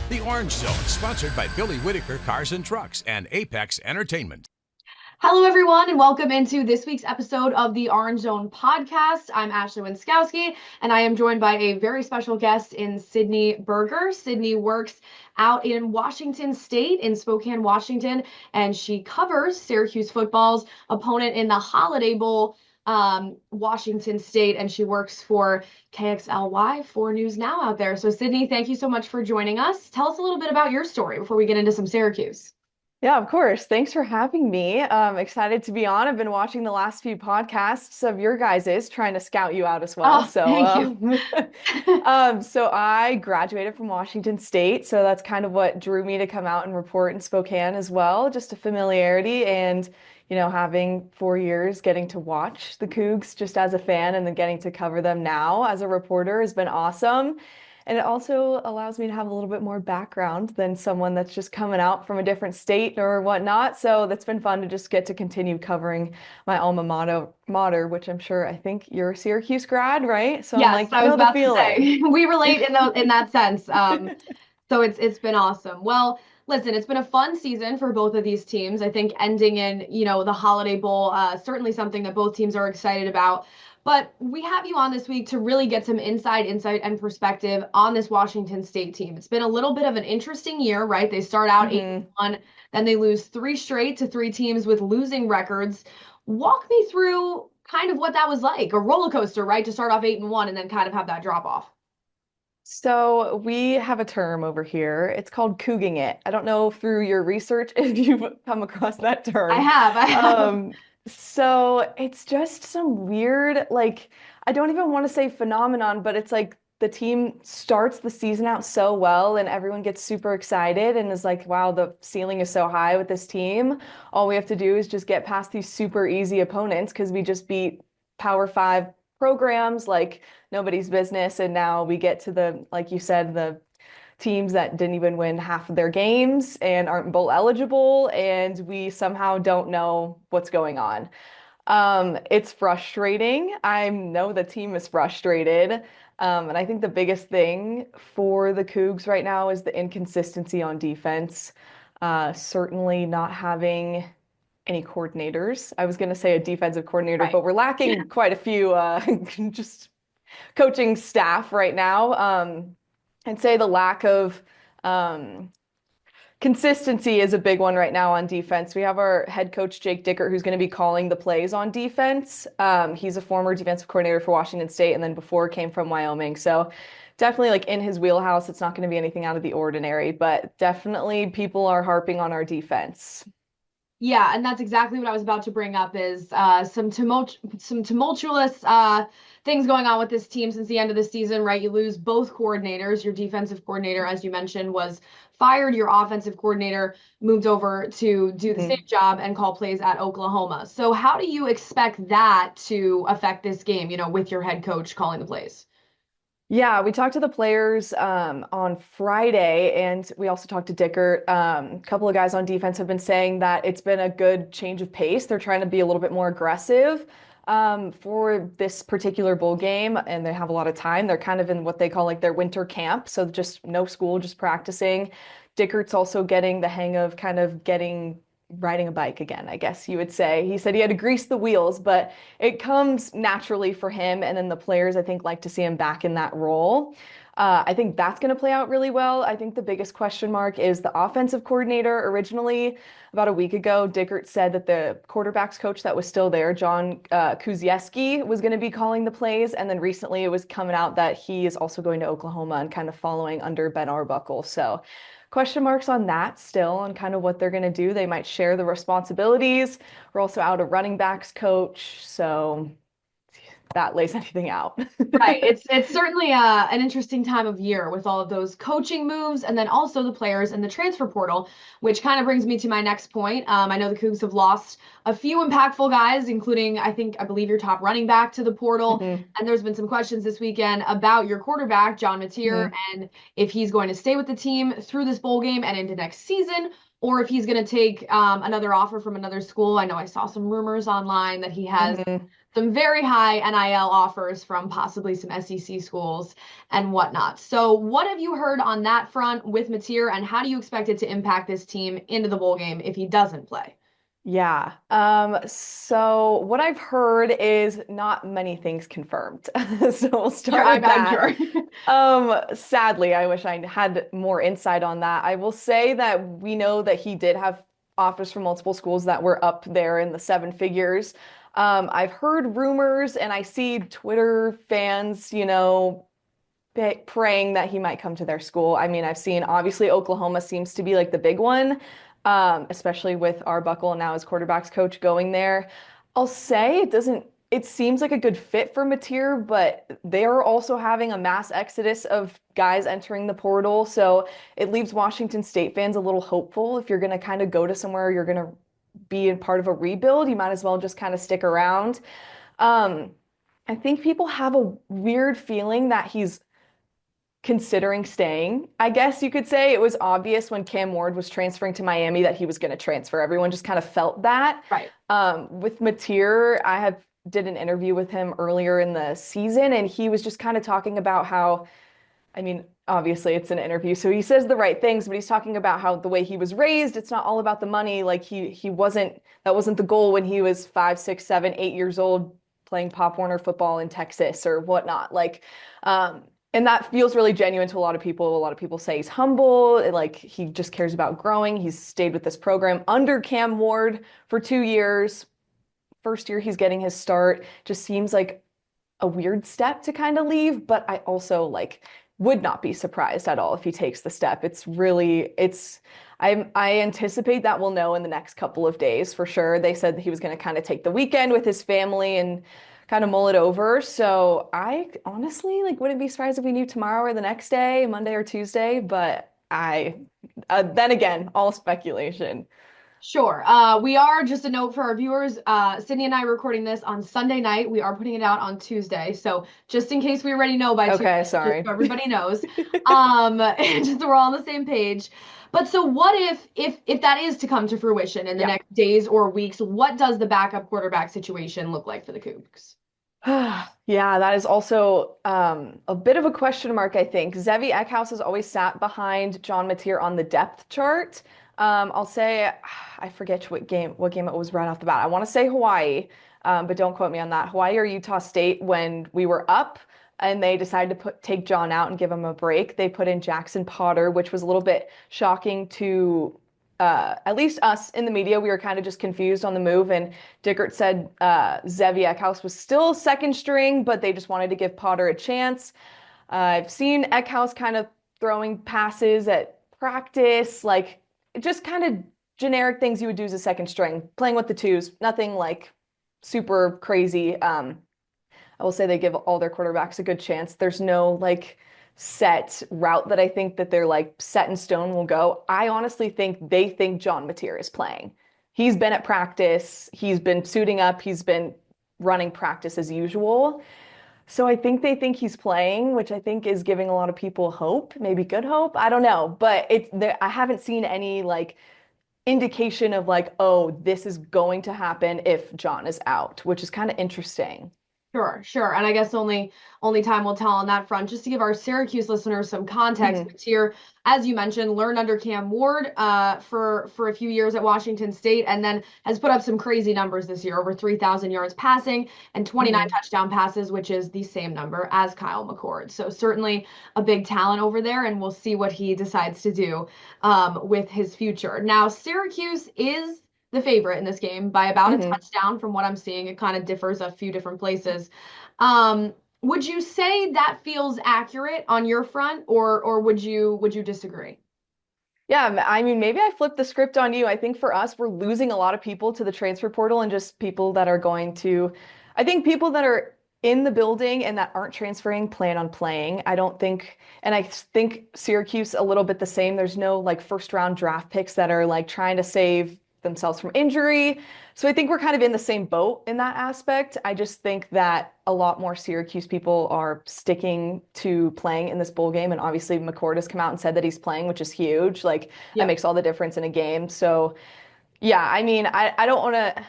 The Orange Zone, sponsored by Billy Whitaker Cars and Trucks and Apex Entertainment. Hello, everyone, and welcome into this week's episode of the Orange Zone podcast. I'm Ashley Wenskoksi, and I am joined by a very special guest in Sydney Berger. Sydney works out in Washington State, in Spokane, Washington, and she covers Syracuse football's opponent in the Holiday Bowl, Washington State, and she works for KXLY 4 News Now out there. So, Sydney, thank you so much for joining us. Tell us a little bit about your story before we get into some Syracuse. Yeah, of course. Thanks for having me. Excited to be on. I've been watching the last few podcasts of your guys's, trying to scout you out as well. Oh, thank you. So I graduated from Washington State, so that's kind of what drew me to come out and report in Spokane as well, just a familiarity and, having 4 years getting to watch the Cougs just as a fan and then getting to cover them now as a reporter has been awesome. And it also allows me to have a little bit more background than someone that's just coming out from a different state or whatnot. So that's been fun to just get to continue covering my alma mater, which I think you're a Syracuse grad, right? So Yes, I'm like, I was know the about to feeling. say we relate in that sense. So it's been awesome. Well, listen, it's been a fun season for both of these teams. I think ending in, the Holiday Bowl, certainly something that both teams are excited about. But we have you on this week to really get some insight, and perspective on this Washington State team. It's been a little bit of an interesting year, right? They start out 8-1, then they lose three straight to three teams with losing records. Walk me through kind of what that was like, a roller coaster, right? To start off 8-1 and then kind of have that drop off. So we have a term over here. It's called couging it. I don't know through your research if you've come across that I term. have, I have. So it's just some weird, like, I don't even want to say phenomenon, but it's like the team starts the season out so well and everyone gets super excited and is like, wow, the ceiling is so high with this team. All we have to do is just get past these super easy opponents because we just beat Power Five programs like nobody's business. And now we get to like you said, the teams that didn't even win half of their games and aren't bowl eligible, and we somehow don't know what's going on. It's frustrating. I know the team is frustrated. And I think the biggest thing for the Cougs right now is the inconsistency on defense. Certainly not having any coordinators. I was going to say a defensive coordinator, Right. but we're lacking quite a few just coaching staff right now. I'd say the lack of consistency is a big one right now on defense. We have our head coach, Jake Dickert, who's going to be calling the plays on defense. He's a former defensive coordinator for Washington State and then before came from Wyoming. So definitely like in his wheelhouse. It's not going to be anything out of the ordinary, but definitely people are harping on our defense. Yeah, and that's exactly what I was about to bring up is some tumultuous things going on with this team since the end of the season, right? You lose both coordinators. Your defensive coordinator, as you mentioned, was fired. Your offensive coordinator moved over to do the same job and call plays at Oklahoma. So how do you expect that to affect this game, with your head coach calling the plays? Yeah, we talked to the players on Friday, and we also talked to Dickert. A couple of guys on defense have been saying that it's been a good change of pace. They're trying to be a little bit more aggressive for this particular bowl game, and they have a lot of time. They're kind of in what they call like their winter camp, so just no school, just practicing. Dickert's also getting the hang of kind of riding a bike again, I guess you would say. He said he had to grease the wheels, but it comes naturally for him. And then the players, I think, like to see him back in that role. I think that's going to play out really well. I think the biggest question mark is the offensive coordinator. Originally, about a week ago, Dickert said that the quarterbacks coach that was still there, John Kuzieski, was going to be calling the plays. And then recently it was coming out that he is also going to Oklahoma and kind of following under Ben Arbuckle. So question marks on that still on kind of what they're going to do. They might share the responsibilities. We're also out a running backs coach, so that lays anything out. Right. It's certainly an interesting time of year with all of those coaching moves and then also the players in the transfer portal, which kind of brings me to my next point. I know the Cougs have lost a few impactful guys, including I believe your top running back to the portal. Mm-hmm. And there's been some questions this weekend about your quarterback, John Mateer, Mm-hmm. and if he's going to stay with the team through this bowl game and into next season, or if he's going to take another offer from another school. I know I saw some rumors online that he has Mm-hmm. some very high NIL offers from possibly some SEC schools and whatnot. So, what have you heard on that front with Mateer, and how do you expect it to impact this team into the bowl game if he doesn't play? Yeah. So what I've heard is not many things confirmed. So we'll Sure, start with I'm that. sure. Sadly, I wish I had more insight on that. I will say that we know that he did have offers from multiple schools that were up there in the seven figures. I've heard rumors and I see Twitter fans, praying that he might come to their school. I mean, I've seen obviously Oklahoma seems to be like the big one, especially with Arbuckle and now as quarterbacks coach going there. I'll say it seems like a good fit for Mateer, but they're also having a mass exodus of guys entering the portal. So it leaves Washington State fans a little hopeful. If you're going to kind of go to somewhere, you're going to be a part of a rebuild, you might as well just kind of stick around. Um, I think people have a weird feeling that he's considering staying. I guess you could say it was obvious when Cam Ward was transferring to Miami that he was going to transfer. Everyone just kind of felt that. Right. With Mateer, did an interview with him earlier in the season, and he was just kind of talking about how, I mean, obviously it's an interview, so he says the right things, but he's talking about how the way he was raised, it's not all about the money. Like that wasn't the goal when he was 5, 6, 7, 8 years old playing Pop Warner football in Texas or whatnot. And that feels really genuine to a lot of people. A lot of people say he's humble, like he just cares about growing. He's stayed with this program under Cam Ward for 2 years. First year he's getting his start. Just seems like a weird step to kind of leave, but I also would not be surprised at all if he takes the step. I anticipate that we'll know in the next couple of days for sure. They said that he was going to kind of take the weekend with his family and kind of mull it over. So I honestly wouldn't be surprised if we knew tomorrow or the next day, Monday or Tuesday, but then again, all speculation. Sure. We are, just a note for our viewers, Sydney and I are recording this on Sunday night. We are putting it out on Tuesday. So just in case we already know by Okay, Tuesday, sorry. just so everybody knows. Just so we're all on the same page. But so what if that is to come to fruition in the Yeah. next days or weeks, what does the backup quarterback situation look like for the Cougs? Yeah, that is also a bit of a question mark, I think. Zevi Eckhouse has always sat behind John Mateer on the depth chart. I'll say I forget what game it was right off the bat. I want to say Hawaii, but don't quote me on that. Hawaii or Utah State when we were up and they decided to take John out and give him a break. They put in Jackson Potter, which was a little bit shocking to at least us in the media. We were kind of just confused on the move, and Dickert said Zevi Eckhouse was still second string, but they just wanted to give Potter a chance. I've seen Eckhouse kind of throwing passes at practice, just kind of generic things you would do as a second string, playing with the twos, nothing super crazy. I will say they give all their quarterbacks a good chance. There's no set route that I think that they're set in stone will go. I honestly think they think John Mateer is playing. He's been at practice, he's been suiting up, he's been running practice as usual. So I think they think he's playing, which I think is giving a lot of people hope, maybe good hope. I don't know, but I haven't seen any indication of oh, this is going to happen if John is out, which is kind of interesting. Sure, sure. And I guess only time will tell on that front. Just to give our Syracuse listeners some context, Mateer, as you mentioned, learned under Cam Ward for a few years at Washington State, and then has put up some crazy numbers this year, over 3,000 yards passing and 29 touchdown passes, which is the same number as Kyle McCord. So certainly a big talent over there, and we'll see what he decides to do with his future. Now, Syracuse is the favorite in this game by about a touchdown from what I'm seeing. It kind of differs a few different places. Would you say that feels accurate on your front, or would you disagree? Yeah, I mean, maybe I flipped the script on you. I think for us, we're losing a lot of people to the transfer portal and just people that are I think people that are in the building and that aren't transferring plan on playing. And I think Syracuse a little bit the same. There's no first round draft picks that are trying to save themselves from injury. So I think we're kind of in the same boat in that aspect. I just think that a lot more Syracuse people are sticking to playing in this bowl game. And obviously McCord has come out and said that he's playing, which is huge. That makes all the difference in a game. So yeah, I mean, I don't want to,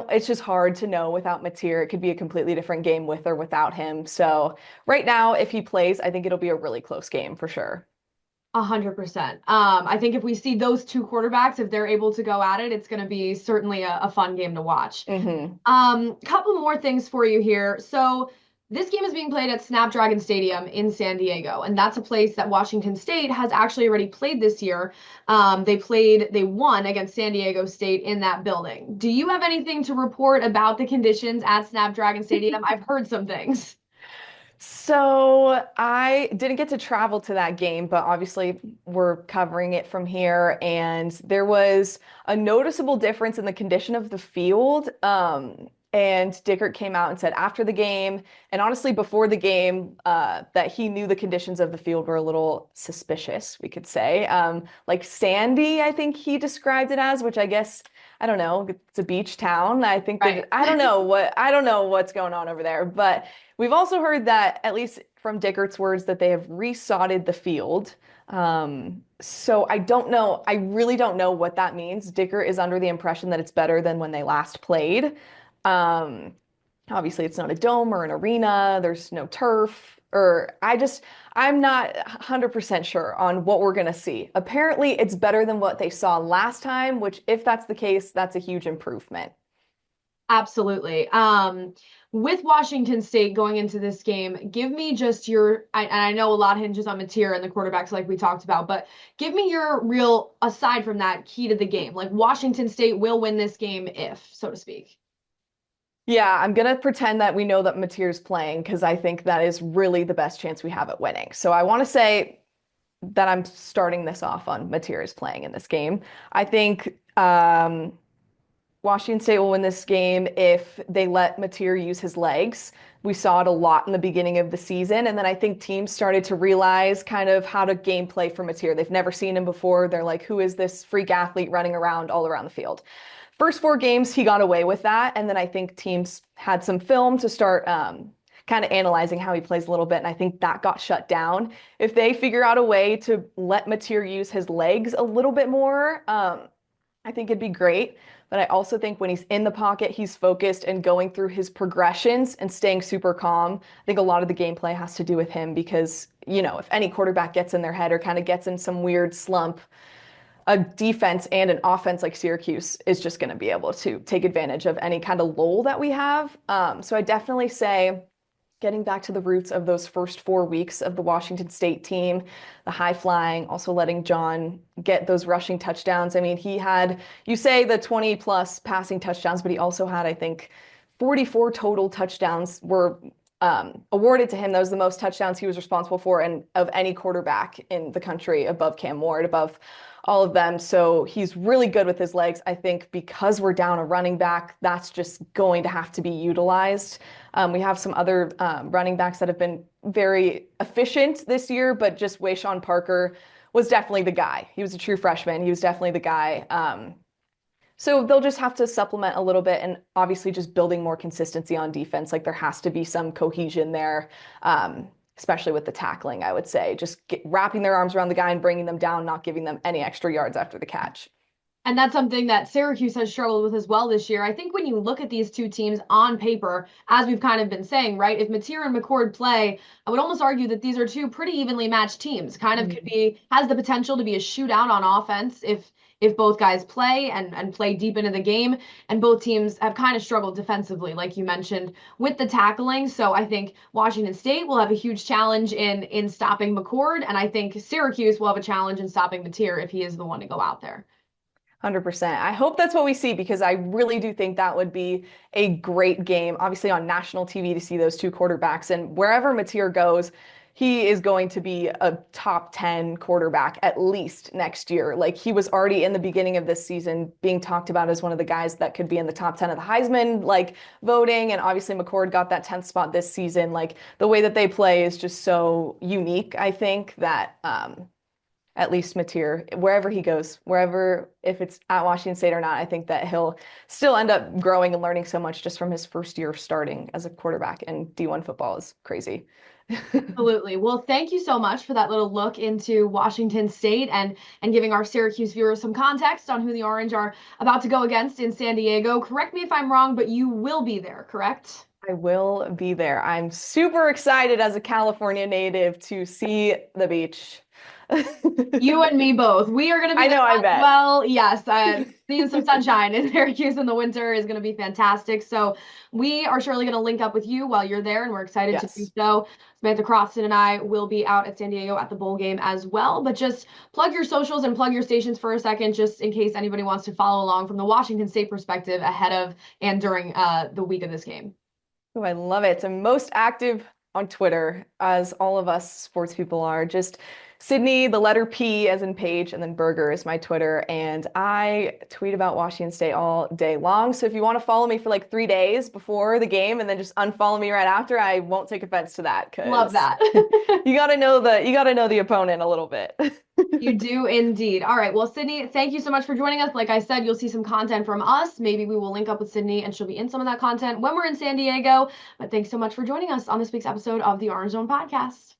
it's just hard to know without Mateer. It could be a completely different game with or without him. So right now, if he plays, I think it'll be a really close game for sure. 100%. I think if we see those two quarterbacks, if they're able to go at it, it's going to be certainly a fun game to watch. Hmm. Couple more things for you here. So this game is being played at Snapdragon Stadium in San Diego, and that's a place that Washington State has actually already played this year. They won against San Diego State in that building. Do you have anything to report about the conditions at Snapdragon Stadium? I've heard some things. So I didn't get to travel to that game, but obviously we're covering it from here. And there was a noticeable difference in the condition of the field. And Dickert came out and said after the game, and honestly before the game, that he knew the conditions of the field were a little suspicious, we could say. Like sandy, I think he described it as, which I guess I don't know. It's a beach town. I think Right. that I don't know what's going on over there, but we've also heard that, at least from Dickert's words, that they have resodded the field. So I don't know. I really don't know what that means. Dickert is under the impression that it's better than when they last played. Um, Obviously, it's not a dome or an arena. There's no turf, I'm not 100% sure on what we're going to see. Apparently, it's better than what they saw last time, which, if that's the case, that's a huge improvement. Absolutely. With Washington State going into this game, give me just and I know a lot hinges on Mateer and the quarterbacks like we talked about, but give me your real, aside from that, key to the game. Like Washington State will win this game if, so to speak. Yeah, I'm gonna pretend that we know that Mateer's playing because I think that is really the best chance we have at winning. So I want to say that I'm starting this off on Mateer is playing in this game. I think Washington State will win this game if they let Mateer use his legs. We saw it a lot in the beginning of the season, and then I think teams started to realize kind of how to gameplay for Mateer. They've never seen him before. They're like, who is this freak athlete running around all around the field? First four games, he got away with that. And then I think teams had some film to start kind of analyzing how he plays a little bit. And I think that got shut down. If they figure out a way to let Mateer use his legs a little bit more, I think it'd be great. But I also think when he's in the pocket, he's focused and going through his progressions and staying super calm. I think a lot of the gameplay has to do with him because, if any quarterback gets in their head or kind of gets in some weird slump, a defense and an offense like Syracuse is just going to be able to take advantage of any kind of lull that we have. So I definitely say, getting back to the roots of those first 4 weeks of the Washington State team, the high flying, also letting John get those rushing touchdowns. I mean, you say the 20 plus passing touchdowns, but he also had, I think, 44 total touchdowns were awarded to him. That was the most touchdowns he was responsible for, and of any quarterback in the country, above Cam Ward, above all of them. So he's really good with his legs. I think because we're down a running back, that's just going to have to be utilized. We have some other running backs that have been very efficient this year, but just Wayshawn Parker was definitely the guy. He was a true freshman. He was definitely the guy. So they'll just have to supplement a little bit, and obviously just building more consistency on defense. Like there has to be some cohesion there, especially with the tackling, I would say. Just wrapping their arms around the guy and bringing them down, not giving them any extra yards after the catch. And that's something that Syracuse has struggled with as well this year. I think when you look at these two teams on paper, as we've kind of been saying, right? If Mateer and McCord play, I would almost argue that these are two pretty evenly matched teams. Kind of has the potential to be a shootout on offense if both guys play and play deep into the game. And both teams have kind of struggled defensively, like you mentioned, with the tackling. So I think Washington State will have a huge challenge in stopping McCord, and I think Syracuse will have a challenge in stopping Mateer if he is the one to go out there. 100%. I hope that's what we see because I really do think that would be a great game, obviously on national TV, to see those two quarterbacks. And wherever Mateer goes, he is going to be a top 10 quarterback at least next year. Like he was already in the beginning of this season being talked about as one of the guys that could be in the top 10 of the Heisman voting. And obviously McCord got that 10th spot this season. Like the way that they play is just so unique, I think, that at least mature wherever he goes, wherever, if it's at Washington State or not. I think that he'll still end up growing and learning so much just from his first year starting as a quarterback, and D1 football is crazy. Absolutely. Well, thank you so much for that little look into Washington State and giving our Syracuse viewers some context on who the Orange are about to go against in San Diego. Correct me if I'm wrong, but you will be there, correct? I will be there. I'm super excited as a California native to see the beach. You and me both. We are going to be I there know, I as bet. well. Yes, seeing some sunshine in Syracuse in the winter is going to be fantastic. So we are surely going to link up with you while you're there, and we're excited to do Yes. so. Samantha Crofton and I will be out at San Diego at the bowl game as well. But just plug your socials and plug your stations for a second, just in case anybody wants to follow along from the Washington State perspective ahead of and during the week of this game. Oh, I love it. I'm most active on Twitter, as all of us sports people are. Just Sydney, the letter P as in Page, and then Berger is my Twitter. And I tweet about Washington State all day long. So if you want to follow me for like 3 days before the game and then just unfollow me right after, I won't take offense to that, Love because that. you gotta know the opponent a little bit. You do indeed. All right. Well, Sydney, thank you so much for joining us. Like I said, you'll see some content from us. Maybe we will link up with Sydney and she'll be in some of that content when we're in San Diego. But thanks so much for joining us on this week's episode of the Orange Zone Podcast.